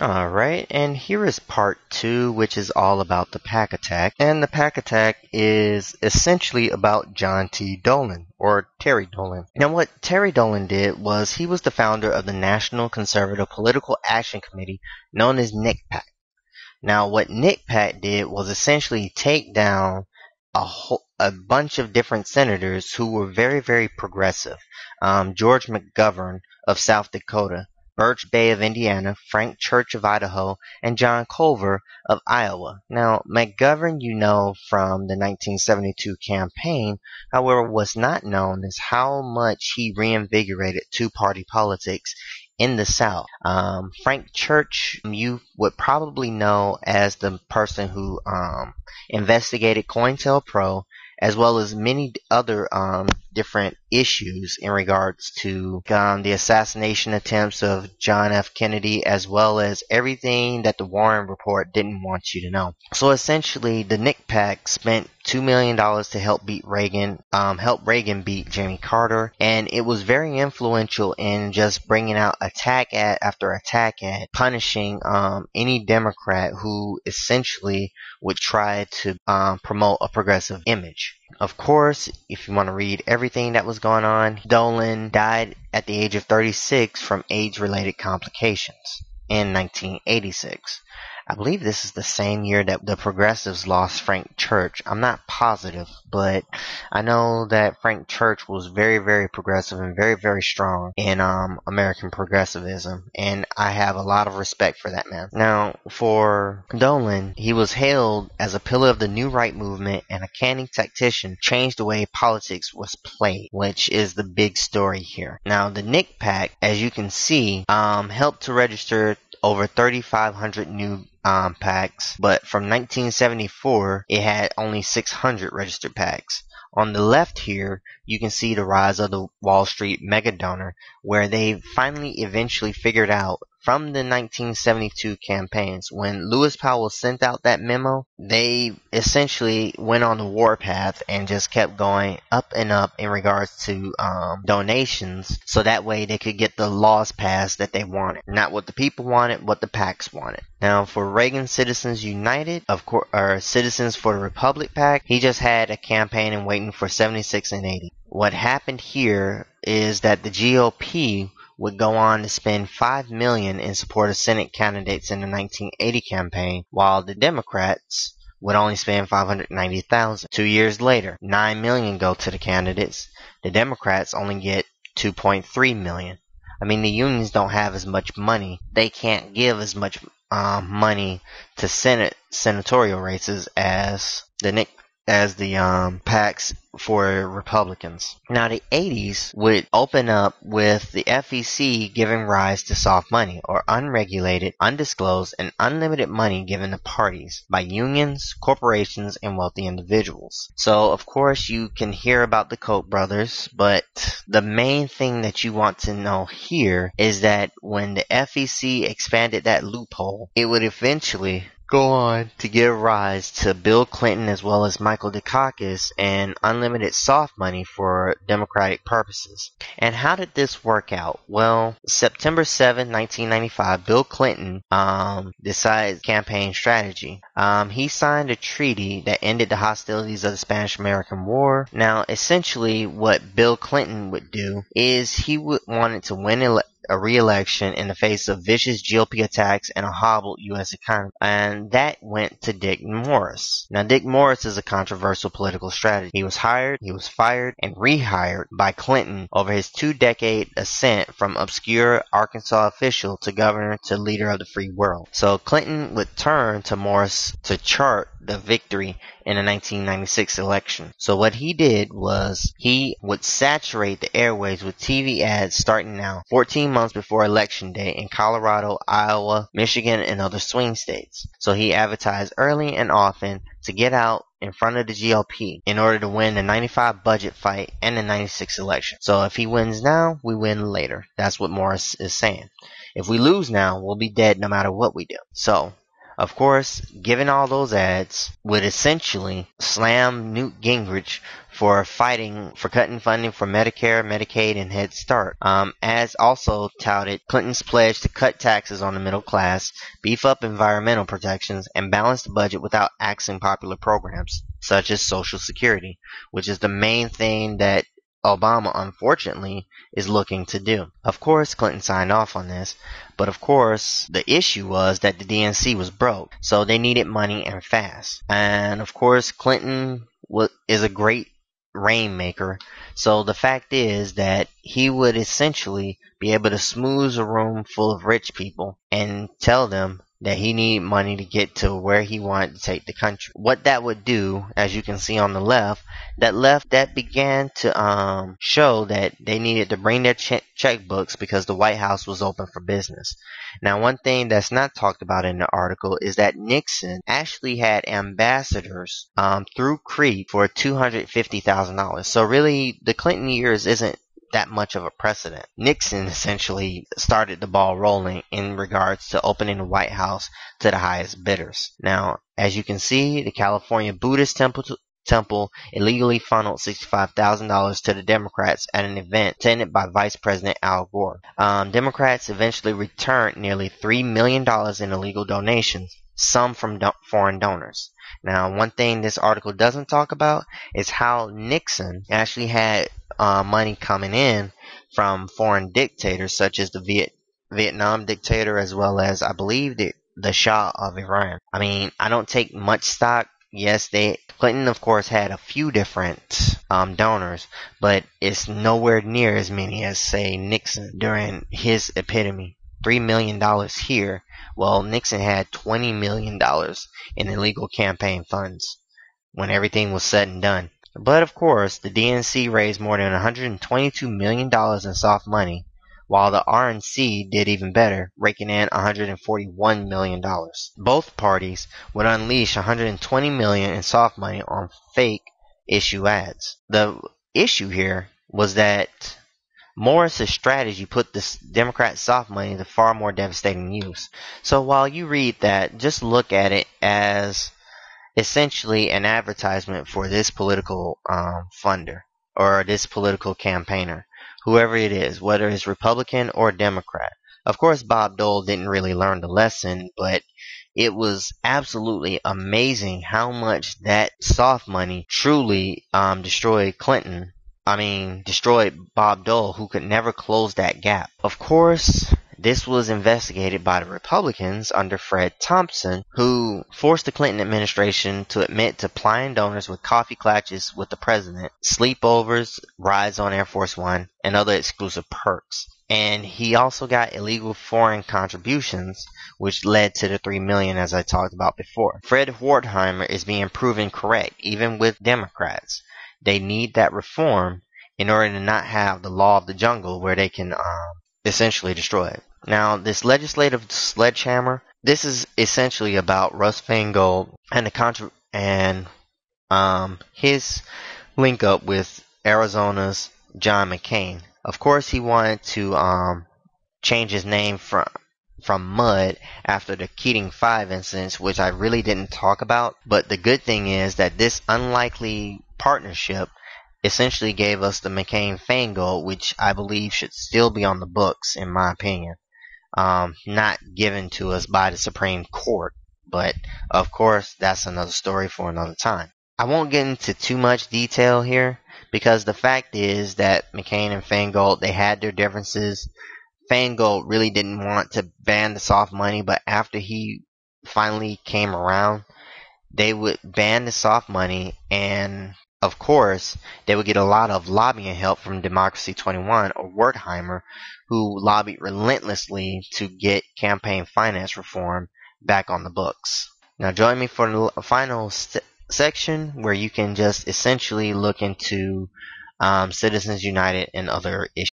Alright, and here is part 2, which is all about the Pack Attack. And the Pack Attack is essentially about John T. Dolan, or Terry Dolan. Now, what Terry Dolan did was he was the founder of the National Conservative Political Action Committee, known as NCPAC. Now, what NCPAC did was essentially take down a bunch of different senators who were very, very progressive. George McGovern of South Dakota, Birch Bayh of Indiana, Frank Church of Idaho, and John Culver of Iowa. Now, McGovern you know from the 1972 campaign, however, what's not known is how much he reinvigorated two-party politics in the South. Frank Church, you would probably know as the person who investigated COINTELPRO, as well as many other different issues in regards to the assassination attempts of John F. Kennedy, as well as everything that the Warren Report didn't want you to know. So essentially, the NCPAC spent $2 million to help Reagan beat Jimmy Carter, and it was very influential in just bringing out attack ad after attack ad, punishing any Democrat who essentially would try to promote a progressive image. Of course, if you want to read everything that was going on, Dolan died at the age of 36 from AIDS-related complications in 1986. I believe this is the same year that the progressives lost Frank Church. I'm not positive, but I know that Frank Church was very, very progressive and very, very strong in American progressivism, and I have a lot of respect for that man. Now, for Dolan, he was hailed as a pillar of the New Right movement and a canny tactician, changed the way politics was played, which is the big story here. Now, the NCPAC, as you can see, helped to register over 3,500 new PACs, but from 1974, it had only 600 registered PACs. On the left here, you can see the rise of the Wall Street mega donor, where they finally eventually figured out from the 1972 campaigns. When Lewis Powell sent out that memo, they essentially went on the warpath and just kept going up and up in regards to donations, so that way they could get the laws passed that they wanted. Not what the people wanted, what the PACs wanted. Now, for Reagan Citizens United, of course, or Citizens for the Republic PAC, he just had a campaign and waiting for 76 and 80. What happened here is that the GOP would go on to spend $5 million in support of Senate candidates in the 1980 campaign, while the Democrats would only spend $590,000. 2 years later, $9 million go to the candidates. The Democrats only get $2.3 million. I mean, the unions don't have as much money. They can't give as much money to senatorial races as the PACs for Republicans. Now, the 80s would open up with the FEC giving rise to soft money, or unregulated, undisclosed, and unlimited money given to parties by unions, corporations, and wealthy individuals. So, of course, you can hear about the Koch brothers, but the main thing that you want to know here is that when the FEC expanded that loophole, it would eventually go on to give rise to Bill Clinton as well as Michael Dukakis and unlimited soft money for Democratic purposes. And how did this work out? Well, September 7, 1995, Bill Clinton decided campaign strategy. He signed a treaty that ended the hostilities of the Spanish-American War. Now, essentially, what Bill Clinton would do is he wanted to win a re-election in the face of vicious GOP attacks and a hobbled U.S. economy. And that went to Dick Morris. Now, Dick Morris is a controversial political strategist. He was hired, he was fired, and rehired by Clinton over his 2-decade ascent from obscure Arkansas official to governor to leader of the free world. So Clinton would turn to Morris to chart the victory in the 1996 election. So what he did was he would saturate the airwaves with TV ads starting now, 14 months before election day in Colorado, Iowa, Michigan, and other swing states. So he advertised early and often to get out in front of the GOP in order to win the 95 budget fight and the 96 election. So if he wins now, we win later. That's what Morris is saying. If we lose now, we'll be dead no matter what we do. So Of course, giving all those ads would essentially slam Newt Gingrich for fighting for cutting funding for Medicare, Medicaid, and Head Start. Ads also touted Clinton's pledge to cut taxes on the middle class, beef up environmental protections, and balance the budget without axing popular programs, such as Social Security, which is the main thing that Obama, unfortunately, is looking to do. Of course, Clinton signed off on this, but of course, the issue was that the DNC was broke, so they needed money and fast. And of course, Clinton is a great rainmaker, so the fact is that he would essentially be able to smooth a room full of rich people and tell them that he needed money to get to where he wanted to take the country. What that would do, as you can see on the left, that began to show that they needed to bring their checkbooks because the White House was open for business. Now, one thing that's not talked about in the article is that Nixon actually had ambassadors through Crete for $250,000. So really, the Clinton years isn't that much of a precedent. Nixon essentially started the ball rolling in regards to opening the White House to the highest bidders. Now, as you can see, the California Buddhist Temple illegally funneled $65,000 to the Democrats at an event attended by Vice President Al Gore. Democrats eventually returned nearly $3 million in illegal donations, some from foreign donors. Now, one thing this article doesn't talk about is how Nixon actually had money coming in from foreign dictators such as the Vietnam dictator, as well as, I believe, the Shah of Iran. I mean, I don't take much stock. Yes, Clinton, of course, had a few different donors, but it's nowhere near as many as, say, Nixon during his epitome. $3 million here. Well, Nixon had $20 million in illegal campaign funds when everything was said and done. But of course, the DNC raised more than $122 million in soft money, while the RNC did even better, raking in $141 million. Both parties would unleash $120 million in soft money on fake issue ads. The issue here was that Morris's strategy put this Democrat soft money to far more devastating use. So while you read that, just look at it as essentially an advertisement for this political funder or this political campaigner, whoever it is, whether it's Republican or Democrat. Of course, Bob Dole didn't really learn the lesson, but it was absolutely amazing how much that soft money truly destroyed Clinton. Destroyed Bob Dole, who could never close that gap. Of course, this was investigated by the Republicans under Fred Thompson, who forced the Clinton administration to admit to plying donors with coffee clutches with the president, sleepovers, rides on Air Force One, and other exclusive perks. And he also got illegal foreign contributions, which led to the $3 million as I talked about before. Fred Wertheimer is being proven correct, even with Democrats. They need that reform in order to not have the law of the jungle where they can essentially destroy it. Now, this legislative sledgehammer, this is essentially about Russ Feingold and his link up with Arizona's John McCain. Of course, he wanted to change his name from Mud after the Keating 5 incidents, which I really didn't talk about. But the good thing is that this unlikely partnership essentially gave us the McCain-Feingold, which I believe should still be on the books, in my opinion. Not given to us by the Supreme Court. But, of course, that's another story for another time. I won't get into too much detail here, because the fact is that McCain and Feingold, they had their differences. Feingold really didn't want to ban the soft money, but after he finally came around, they would ban the soft money, and of course, they would get a lot of lobbying help from Democracy 21 or Wertheimer, who lobbied relentlessly to get campaign finance reform back on the books. Now join me for the final section where you can just essentially look into Citizens United and other issues.